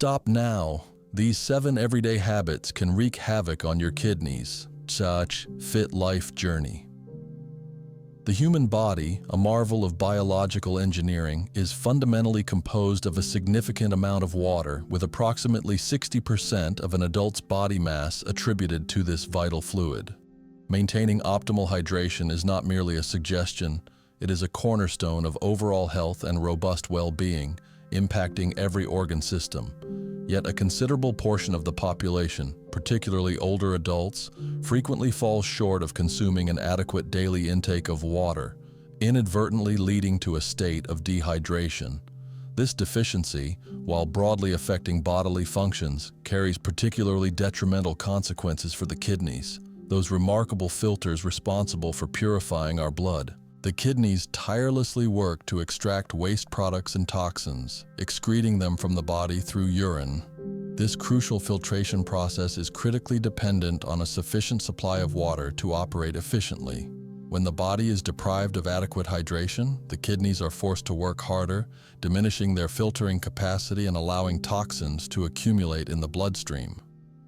Stop now. These 7 everyday habits can wreak havoc on your kidneys. Such fit life journey. The human body, a marvel of biological engineering, is fundamentally composed of a significant amount of water, with approximately 60% of an adult's body mass attributed to this vital fluid. Maintaining optimal hydration is not merely a suggestion, it is a cornerstone of overall health and robust well-being, impacting every organ system. Yet a considerable portion of the population, particularly older adults, frequently falls short of consuming an adequate daily intake of water, inadvertently leading to a state of dehydration. This deficiency, while broadly affecting bodily functions, carries particularly detrimental consequences for the kidneys, those remarkable filters responsible for purifying our blood. The kidneys tirelessly work to extract waste products and toxins, excreting them from the body through urine. This crucial filtration process is critically dependent on a sufficient supply of water to operate efficiently. When the body is deprived of adequate hydration, the kidneys are forced to work harder, diminishing their filtering capacity and allowing toxins to accumulate in the bloodstream.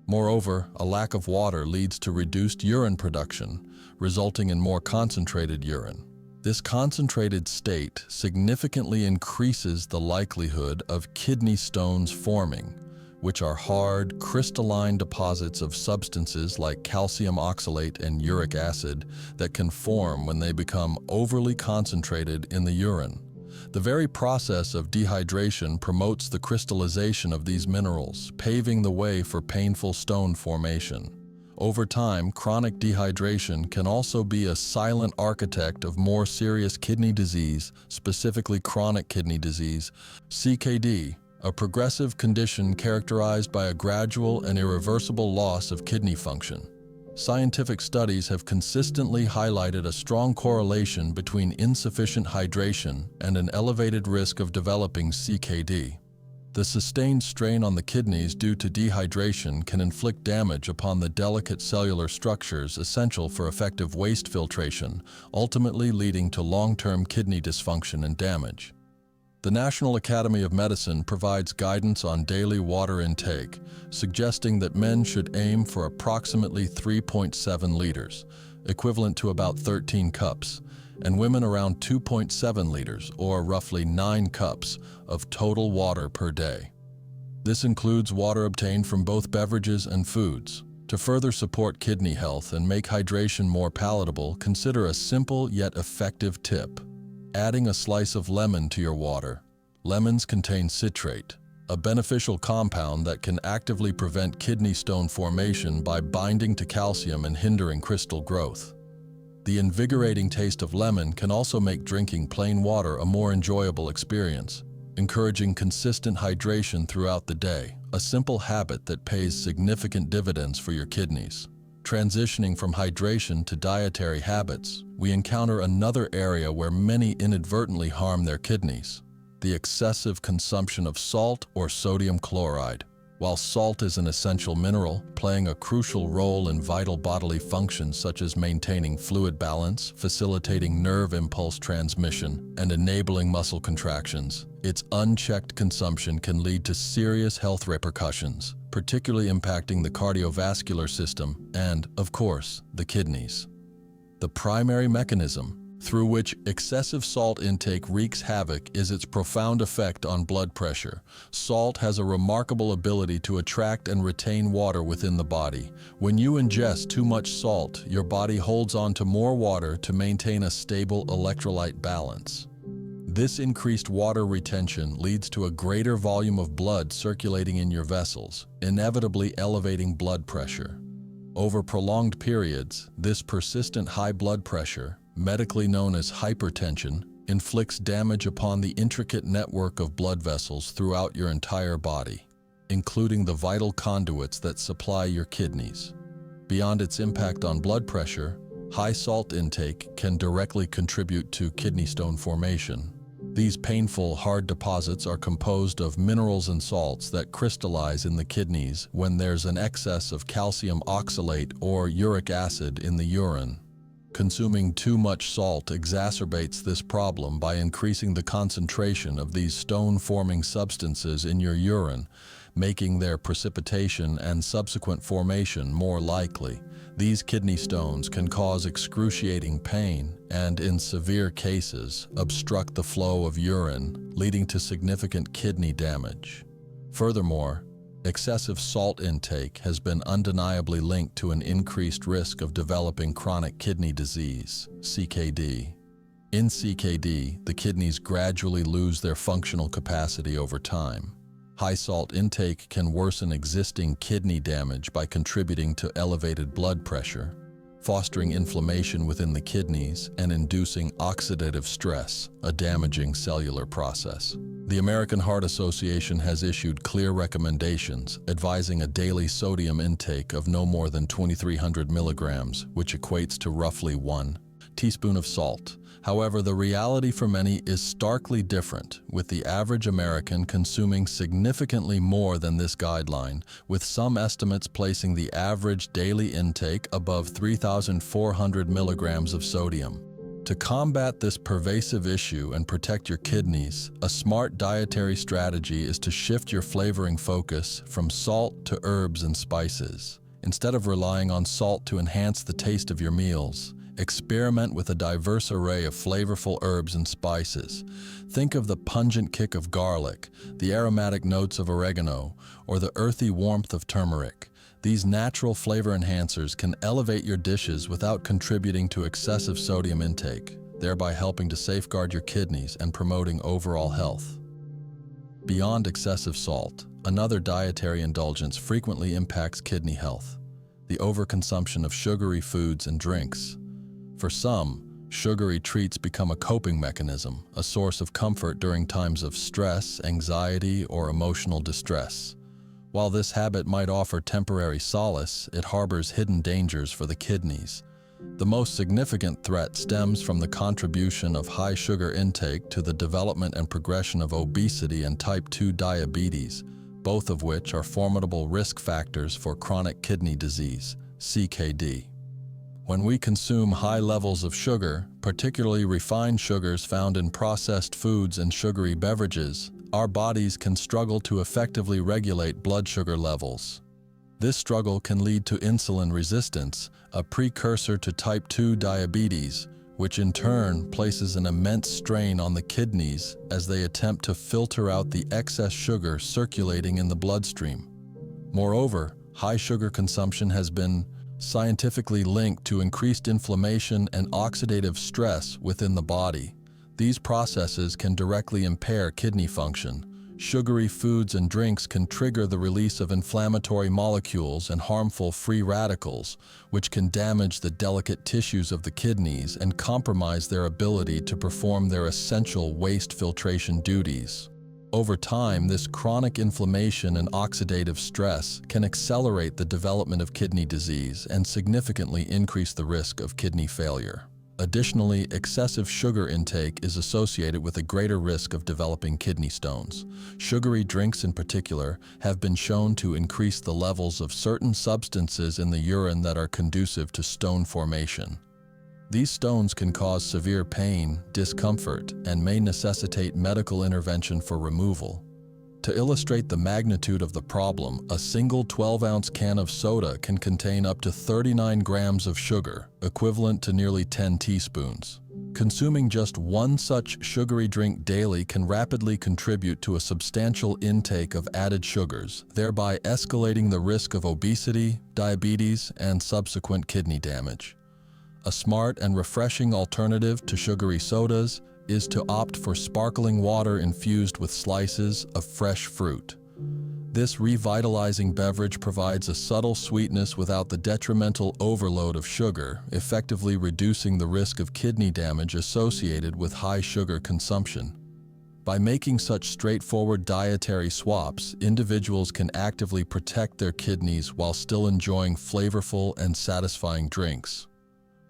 Moreover, a lack of water leads to reduced urine production, resulting in more concentrated urine. This concentrated state significantly increases the likelihood of kidney stones forming, which are hard, crystalline deposits of substances like calcium oxalate and uric acid that can form when they become overly concentrated in the urine. The very process of dehydration promotes the crystallization of these minerals, paving the way for painful stone formation. Over time, chronic dehydration can also be a silent architect of more serious kidney disease, specifically chronic kidney disease, CKD, a progressive condition characterized by a gradual and irreversible loss of kidney function. Scientific studies have consistently highlighted a strong correlation between insufficient hydration and an elevated risk of developing CKD. The sustained strain on the kidneys due to dehydration can inflict damage upon the delicate cellular structures essential for effective waste filtration, ultimately leading to long-term kidney dysfunction and damage. The National Academy of Medicine provides guidance on daily water intake, suggesting that men should aim for approximately 3.7 liters, equivalent to about 13 cups, and women around 2.7 liters, or roughly 9 cups, of total water per day. This includes water obtained from both beverages and foods. To further support kidney health and make hydration more palatable, consider a simple yet effective tip: adding a slice of lemon to your water. Lemons contain citrate, a beneficial compound that can actively prevent kidney stone formation by binding to calcium and hindering crystal growth. The invigorating taste of lemon can also make drinking plain water a more enjoyable experience, encouraging consistent hydration throughout the day, a simple habit that pays significant dividends for your kidneys. Transitioning from hydration to dietary habits, we encounter another area where many inadvertently harm their kidneys: the excessive consumption of salt or sodium chloride. While salt is an essential mineral, playing a crucial role in vital bodily functions such as maintaining fluid balance, facilitating nerve impulse transmission, and enabling muscle contractions, its unchecked consumption can lead to serious health repercussions, particularly impacting the cardiovascular system and, of course, the kidneys. The primary mechanism through which excessive salt intake wreaks havoc is its profound effect on blood pressure. Salt has a remarkable ability to attract and retain water within the body. When you ingest too much salt, your body holds on to more water to maintain a stable electrolyte balance. This increased water retention leads to a greater volume of blood circulating in your vessels, inevitably elevating blood pressure. Over prolonged periods, this persistent high blood pressure, medically known as hypertension, inflicts damage upon the intricate network of blood vessels throughout your entire body, including the vital conduits that supply your kidneys. Beyond its impact on blood pressure, high salt intake can directly contribute to kidney stone formation. These painful, hard deposits are composed of minerals and salts that crystallize in the kidneys when there's an excess of calcium oxalate or uric acid in the urine. Consuming too much salt exacerbates this problem by increasing the concentration of these stone-forming substances in your urine, making their precipitation and subsequent formation more likely. These kidney stones can cause excruciating pain and, in severe cases, obstruct the flow of urine, leading to significant kidney damage. Furthermore, excessive salt intake has been undeniably linked to an increased risk of developing chronic kidney disease, CKD. In CKD, the kidneys gradually lose their functional capacity over time. High salt intake can worsen existing kidney damage by contributing to elevated blood pressure, fostering inflammation within the kidneys and inducing oxidative stress, a damaging cellular process. The American Heart Association has issued clear recommendations advising a daily sodium intake of no more than 2,300 milligrams, which equates to roughly 1 teaspoon of salt. However, the reality for many is starkly different, with the average American consuming significantly more than this guideline, with some estimates placing the average daily intake above 3,400 milligrams of sodium. To combat this pervasive issue and protect your kidneys, a smart dietary strategy is to shift your flavoring focus from salt to herbs and spices. Instead of relying on salt to enhance the taste of your meals, experiment with a diverse array of flavorful herbs and spices. Think of the pungent kick of garlic, the aromatic notes of oregano, or the earthy warmth of turmeric. These natural flavor enhancers can elevate your dishes without contributing to excessive sodium intake, thereby helping to safeguard your kidneys and promoting overall health. Beyond excessive salt, another dietary indulgence frequently impacts kidney health: the overconsumption of sugary foods and drinks. For some, sugary treats become a coping mechanism, a source of comfort during times of stress, anxiety, or emotional distress. While this habit might offer temporary solace, it harbors hidden dangers for the kidneys. The most significant threat stems from the contribution of high sugar intake to the development and progression of obesity and type 2 diabetes, both of which are formidable risk factors for chronic kidney disease, CKD. When we consume high levels of sugar, particularly refined sugars found in processed foods and sugary beverages, our bodies can struggle to effectively regulate blood sugar levels. This struggle can lead to insulin resistance, a precursor to type 2 diabetes, which in turn places an immense strain on the kidneys as they attempt to filter out the excess sugar circulating in the bloodstream. Moreover, high sugar consumption has been scientifically linked to increased inflammation and oxidative stress within the body. These processes can directly impair kidney function. Sugary foods and drinks can trigger the release of inflammatory molecules and harmful free radicals, which can damage the delicate tissues of the kidneys and compromise their ability to perform their essential waste filtration duties. Over time, this chronic inflammation and oxidative stress can accelerate the development of kidney disease and significantly increase the risk of kidney failure. Additionally, excessive sugar intake is associated with a greater risk of developing kidney stones. Sugary drinks in particular have been shown to increase the levels of certain substances in the urine that are conducive to stone formation. These stones can cause severe pain, discomfort, and may necessitate medical intervention for removal. To illustrate the magnitude of the problem, a single 12-ounce can of soda can contain up to 39 grams of sugar, equivalent to nearly 10 teaspoons. Consuming just one such sugary drink daily can rapidly contribute to a substantial intake of added sugars, thereby escalating the risk of obesity, diabetes, and subsequent kidney damage. A smart and refreshing alternative to sugary sodas is to opt for sparkling water infused with slices of fresh fruit. This revitalizing beverage provides a subtle sweetness without the detrimental overload of sugar, effectively reducing the risk of kidney damage associated with high sugar consumption. By making such straightforward dietary swaps, individuals can actively protect their kidneys while still enjoying flavorful and satisfying drinks.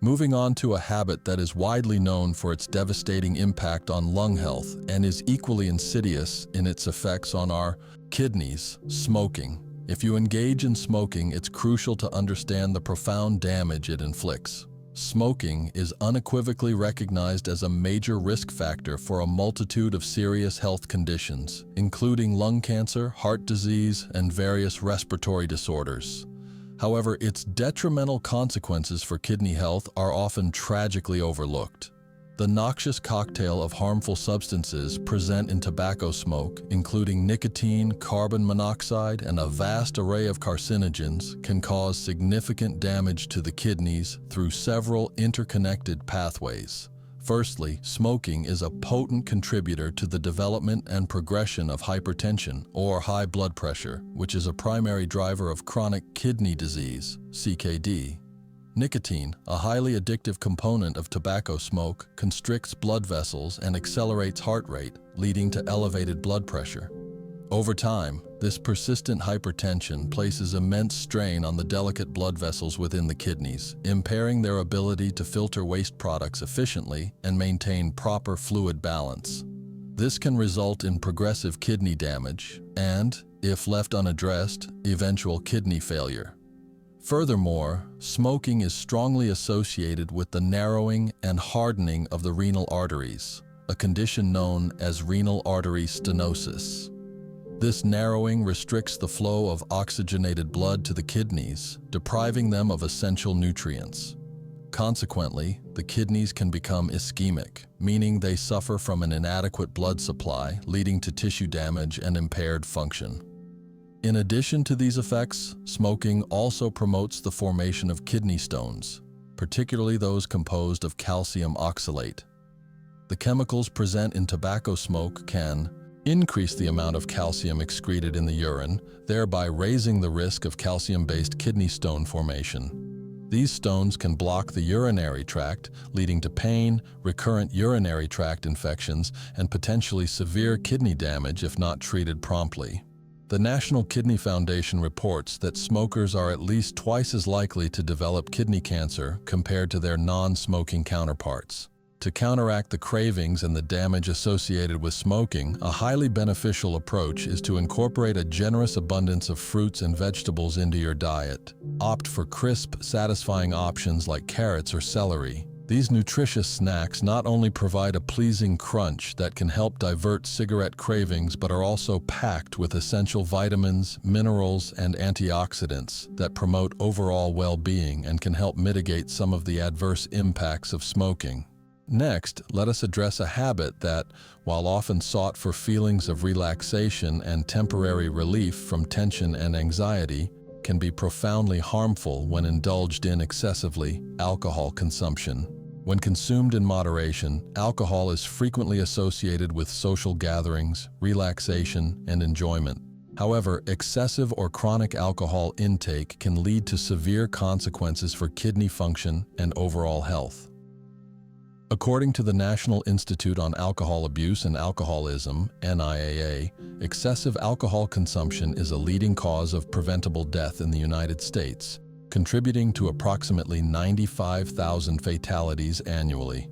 Moving on to a habit that is widely known for its devastating impact on lung health and is equally insidious in its effects on our kidneys: smoking. If you engage in smoking, it's crucial to understand the profound damage it inflicts. Smoking is unequivocally recognized as a major risk factor for a multitude of serious health conditions, including lung cancer, heart disease, and various respiratory disorders. However, its detrimental consequences for kidney health are often tragically overlooked. The noxious cocktail of harmful substances present in tobacco smoke, including nicotine, carbon monoxide, and a vast array of carcinogens, can cause significant damage to the kidneys through several interconnected pathways. Firstly, smoking is a potent contributor to the development and progression of hypertension or high blood pressure, which is a primary driver of chronic kidney disease, CKD. Nicotine, a highly addictive component of tobacco smoke, constricts blood vessels and accelerates heart rate, leading to elevated blood pressure. Over time, this persistent hypertension places immense strain on the delicate blood vessels within the kidneys, impairing their ability to filter waste products efficiently and maintain proper fluid balance. This can result in progressive kidney damage and, if left unaddressed, eventual kidney failure. Furthermore, smoking is strongly associated with the narrowing and hardening of the renal arteries, a condition known as renal artery stenosis. This narrowing restricts the flow of oxygenated blood to the kidneys, depriving them of essential nutrients. Consequently, the kidneys can become ischemic, meaning they suffer from an inadequate blood supply, leading to tissue damage and impaired function. In addition to these effects, smoking also promotes the formation of kidney stones, particularly those composed of calcium oxalate. The chemicals present in tobacco smoke can increase the amount of calcium excreted in the urine, thereby raising the risk of calcium-based kidney stone formation. These stones can block the urinary tract, leading to pain, recurrent urinary tract infections, and potentially severe kidney damage if not treated promptly. The National Kidney Foundation reports that smokers are at least twice as likely to develop kidney cancer compared to their non-smoking counterparts. To counteract the cravings and the damage associated with smoking, a highly beneficial approach is to incorporate a generous abundance of fruits and vegetables into your diet. Opt for crisp, satisfying options like carrots or celery. These nutritious snacks not only provide a pleasing crunch that can help divert cigarette cravings, but are also packed with essential vitamins, minerals, and antioxidants that promote overall well-being and can help mitigate some of the adverse impacts of smoking. Next, let us address a habit that, while often sought for feelings of relaxation and temporary relief from tension and anxiety, can be profoundly harmful when indulged in excessively: alcohol consumption. When consumed in moderation, alcohol is frequently associated with social gatherings, relaxation, and enjoyment. However, excessive or chronic alcohol intake can lead to severe consequences for kidney function and overall health. According to the National Institute on Alcohol Abuse and Alcoholism, NIAA, excessive alcohol consumption is a leading cause of preventable death in the United States, contributing to approximately 95,000 fatalities annually.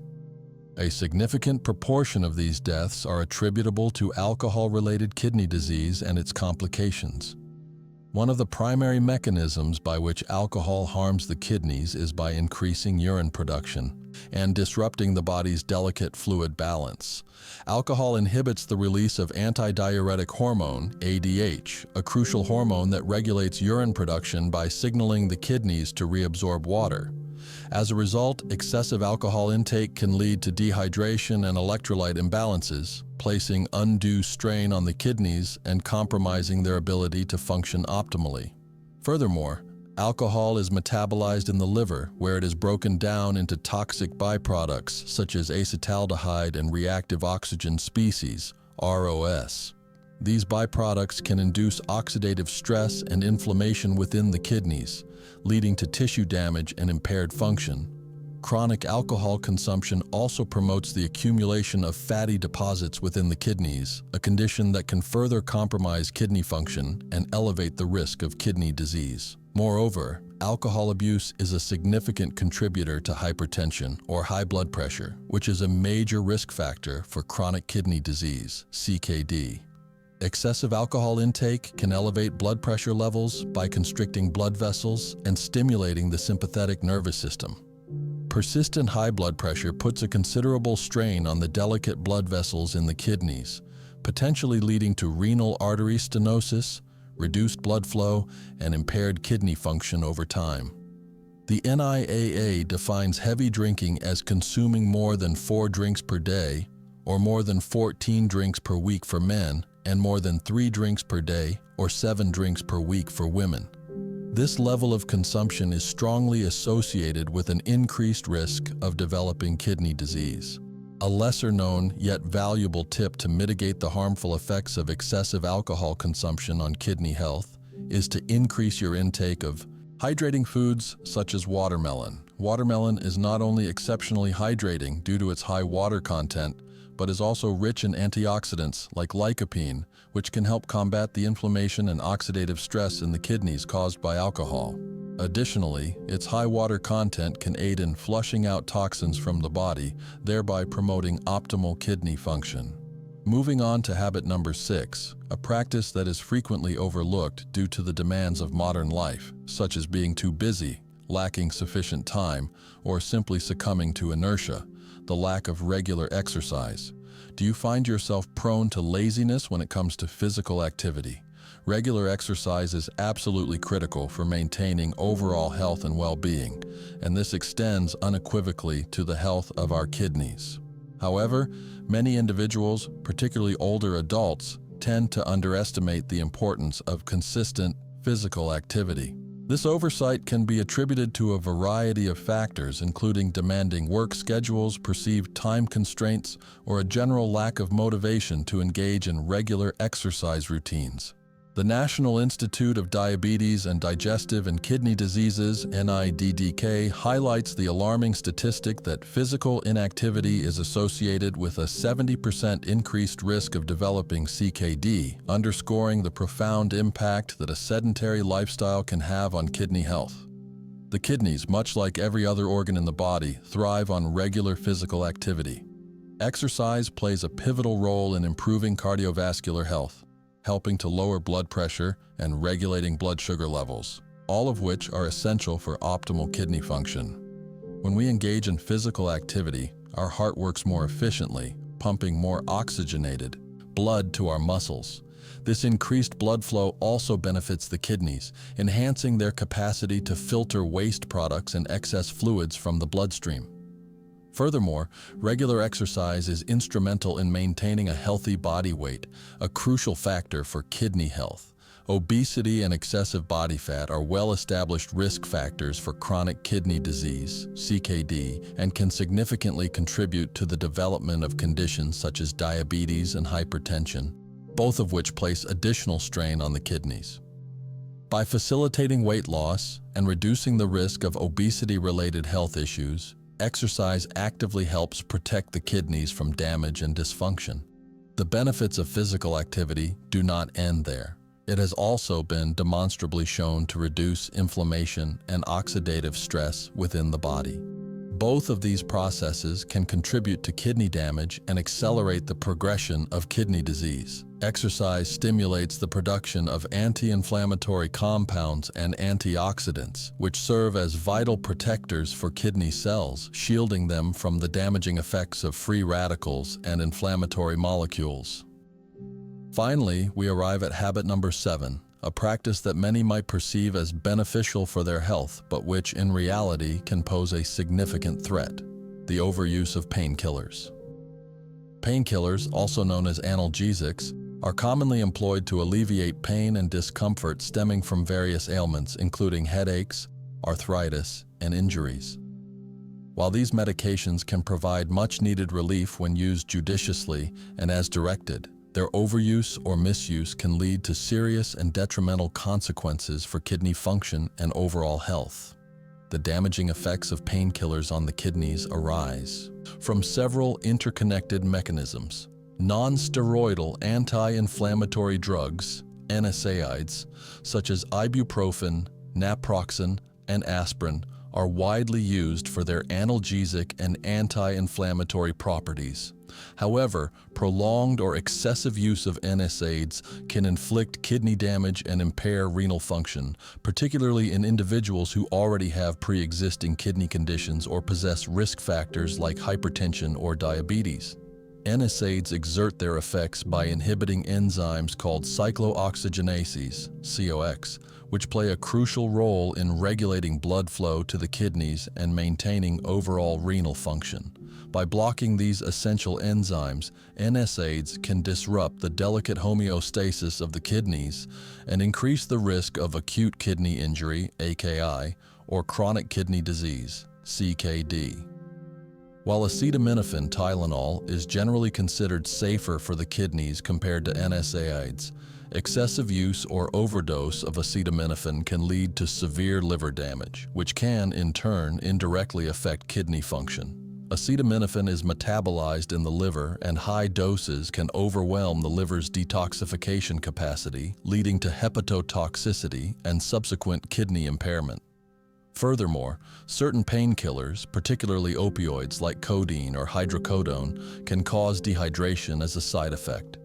A significant proportion of these deaths are attributable to alcohol-related kidney disease and its complications. One of the primary mechanisms by which alcohol harms the kidneys is by increasing urine production and disrupting the body's delicate fluid balance. Alcohol inhibits the release of antidiuretic hormone, ADH, a crucial hormone that regulates urine production by signaling the kidneys to reabsorb water. As a result, excessive alcohol intake can lead to dehydration and electrolyte imbalances, placing undue strain on the kidneys and compromising their ability to function optimally. Furthermore, alcohol is metabolized in the liver, where it is broken down into toxic byproducts such as acetaldehyde and reactive oxygen species, ROS. These byproducts can induce oxidative stress and inflammation within the kidneys, leading to tissue damage and impaired function. Chronic alcohol consumption also promotes the accumulation of fatty deposits within the kidneys, a condition that can further compromise kidney function and elevate the risk of kidney disease. Moreover, alcohol abuse is a significant contributor to hypertension or high blood pressure, which is a major risk factor for chronic kidney disease, CKD. Excessive alcohol intake can elevate blood pressure levels by constricting blood vessels and stimulating the sympathetic nervous system. Persistent high blood pressure puts a considerable strain on the delicate blood vessels in the kidneys, potentially leading to renal artery stenosis, reduced blood flow, and impaired kidney function over time. The NIAA defines heavy drinking as consuming more than 4 drinks per day, or more than 14 drinks per week for men, and more than 3 drinks per day, or 7 drinks per week for women. This level of consumption is strongly associated with an increased risk of developing kidney disease. A lesser-known yet valuable tip to mitigate the harmful effects of excessive alcohol consumption on kidney health is to increase your intake of hydrating foods such as watermelon. Watermelon is not only exceptionally hydrating due to its high water content, but is also rich in antioxidants like lycopene, which can help combat the inflammation and oxidative stress in the kidneys caused by alcohol. Additionally, its high water content can aid in flushing out toxins from the body, thereby promoting optimal kidney function. Moving on to habit number 6, a practice that is frequently overlooked due to the demands of modern life, such as being too busy, lacking sufficient time, or simply succumbing to inertia, the lack of regular exercise. Do you find yourself prone to laziness when it comes to physical activity? Regular exercise is absolutely critical for maintaining overall health and well-being, and this extends unequivocally to the health of our kidneys. However, many individuals, particularly older adults, tend to underestimate the importance of consistent physical activity. This oversight can be attributed to a variety of factors, including demanding work schedules, perceived time constraints, or a general lack of motivation to engage in regular exercise routines. The National Institute of Diabetes and Digestive and Kidney Diseases, NIDDK, highlights the alarming statistic that physical inactivity is associated with a 70% increased risk of developing CKD, underscoring the profound impact that a sedentary lifestyle can have on kidney health. The kidneys, much like every other organ in the body, thrive on regular physical activity. Exercise plays a pivotal role in improving cardiovascular health, helping to lower blood pressure and regulating blood sugar levels, all of which are essential for optimal kidney function. When we engage in physical activity, our heart works more efficiently, pumping more oxygenated blood to our muscles. This increased blood flow also benefits the kidneys, enhancing their capacity to filter waste products and excess fluids from the bloodstream. Furthermore, regular exercise is instrumental in maintaining a healthy body weight, a crucial factor for kidney health. Obesity and excessive body fat are well-established risk factors for chronic kidney disease, CKD, and can significantly contribute to the development of conditions such as diabetes and hypertension, both of which place additional strain on the kidneys. By facilitating weight loss and reducing the risk of obesity-related health issues, exercise actively helps protect the kidneys from damage and dysfunction. The benefits of physical activity do not end there. It has also been demonstrably shown to reduce inflammation and oxidative stress within the body. Both of these processes can contribute to kidney damage and accelerate the progression of kidney disease. Exercise stimulates the production of anti-inflammatory compounds and antioxidants, which serve as vital protectors for kidney cells, shielding them from the damaging effects of free radicals and inflammatory molecules. Finally, we arrive at habit number 7, a practice that many might perceive as beneficial for their health, but which in reality can pose a significant threat: the overuse of painkillers. Painkillers, also known as analgesics, are commonly employed to alleviate pain and discomfort stemming from various ailments, including headaches, arthritis, and injuries. While these medications can provide much-needed relief when used judiciously and as directed, their overuse or misuse can lead to serious and detrimental consequences for kidney function and overall health. The damaging effects of painkillers on the kidneys arise from several interconnected mechanisms. Non-steroidal anti-inflammatory drugs, NSAIDs, such as ibuprofen, naproxen, and aspirin, are widely used for their analgesic and anti-inflammatory properties. However, prolonged or excessive use of NSAIDs can inflict kidney damage and impair renal function, particularly in individuals who already have pre-existing kidney conditions or possess risk factors like hypertension or diabetes. NSAIDs exert their effects by inhibiting enzymes called cyclooxygenases, COX, which play a crucial role in regulating blood flow to the kidneys and maintaining overall renal function. By blocking these essential enzymes, NSAIDs can disrupt the delicate homeostasis of the kidneys and increase the risk of acute kidney injury, AKI, or chronic kidney disease, CKD. While acetaminophen Tylenol is generally considered safer for the kidneys compared to NSAIDs, excessive use or overdose of acetaminophen can lead to severe liver damage, which can, in turn, indirectly affect kidney function. Acetaminophen is metabolized in the liver, and high doses can overwhelm the liver's detoxification capacity, leading to hepatotoxicity and subsequent kidney impairment. Furthermore, certain painkillers, particularly opioids like codeine or hydrocodone, can cause dehydration as a side effect.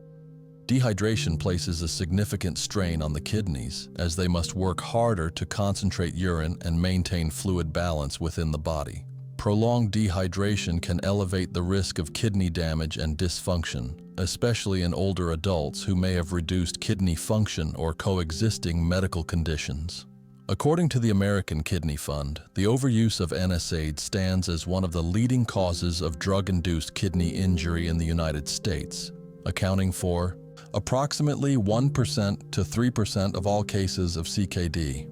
Dehydration places a significant strain on the kidneys, as they must work harder to concentrate urine and maintain fluid balance within the body. Prolonged dehydration can elevate the risk of kidney damage and dysfunction, especially in older adults who may have reduced kidney function or coexisting medical conditions. According to the American Kidney Fund, the overuse of NSAIDs stands as one of the leading causes of drug-induced kidney injury in the United States, accounting for approximately 1% to 3% of all cases of CKD.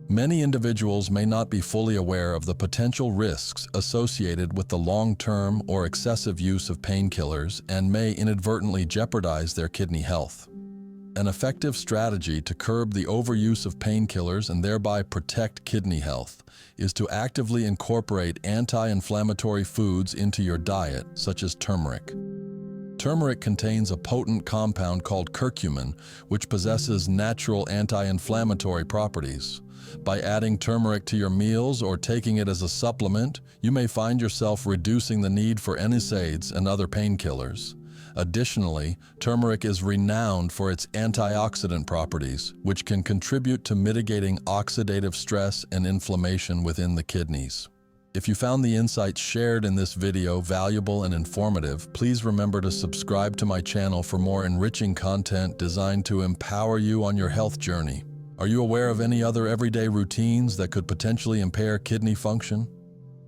Many individuals may not be fully aware of the potential risks associated with the long-term or excessive use of painkillers and may inadvertently jeopardize their kidney health. An effective strategy to curb the overuse of painkillers and thereby protect kidney health is to actively incorporate anti-inflammatory foods into your diet, such as turmeric. Turmeric contains a potent compound called curcumin, which possesses natural anti-inflammatory properties. By adding turmeric to your meals or taking it as a supplement, you may find yourself reducing the need for NSAIDs and other painkillers. Additionally, turmeric is renowned for its antioxidant properties, which can contribute to mitigating oxidative stress and inflammation within the kidneys. If you found the insights shared in this video valuable and informative, please remember to subscribe to my channel for more enriching content designed to empower you on your health journey. Are you aware of any other everyday routines that could potentially impair kidney function?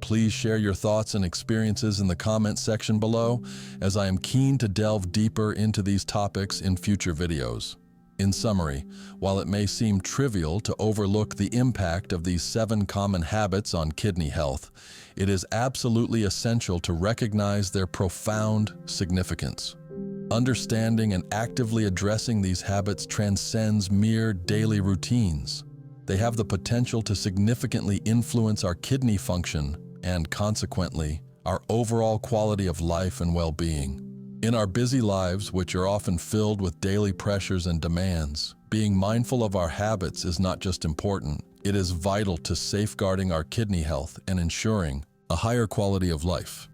Please share your thoughts and experiences in the comment section below, as I am keen to delve deeper into these topics in future videos. In summary, while it may seem trivial to overlook the impact of these 7 common habits on kidney health, it is absolutely essential to recognize their profound significance. Understanding and actively addressing these habits transcends mere daily routines. They have the potential to significantly influence our kidney function and, consequently, our overall quality of life and well-being. In our busy lives, which are often filled with daily pressures and demands, being mindful of our habits is not just important, it is vital to safeguarding our kidney health and ensuring a higher quality of life.